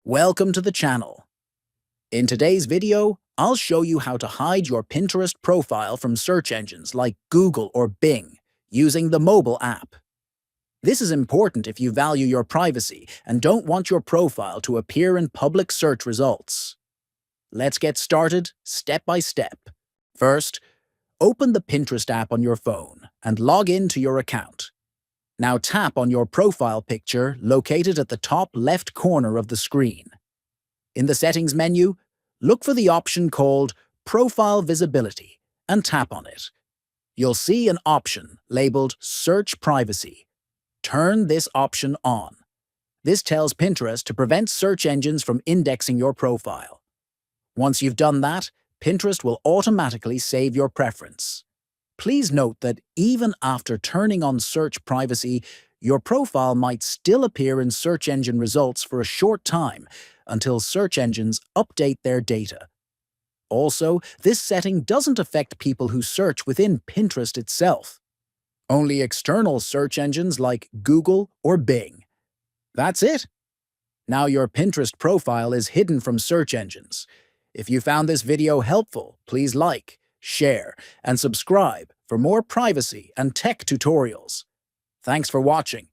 Welcome to the channel. In today's video, I'll show you how to hide your Pinterest profile from search engines like Google or Bing using the mobile app. This is important if you value your privacy and don't want your profile to appear in public search results. Let's get started step by step. First, open the Pinterest app on your phone and log in to your account. Now tap on your profile picture located at the top left corner of the screen. In the Settings menu, look for the option called Profile Visibility and tap on it. You'll see an option labeled Search Privacy. Turn this option on. This tells Pinterest to prevent search engines from indexing your profile. Once you've done that, Pinterest will automatically save your preference. Please note that even after turning on search privacy, your profile might still appear in search engine results for a short time until search engines update their data. Also, this setting doesn't affect people who search within Pinterest itself. Only external search engines like Google or Bing. That's it. Now your Pinterest profile is hidden from search engines. If you found this video helpful, please like, share, and subscribe for more privacy and tech tutorials. Thanks for watching.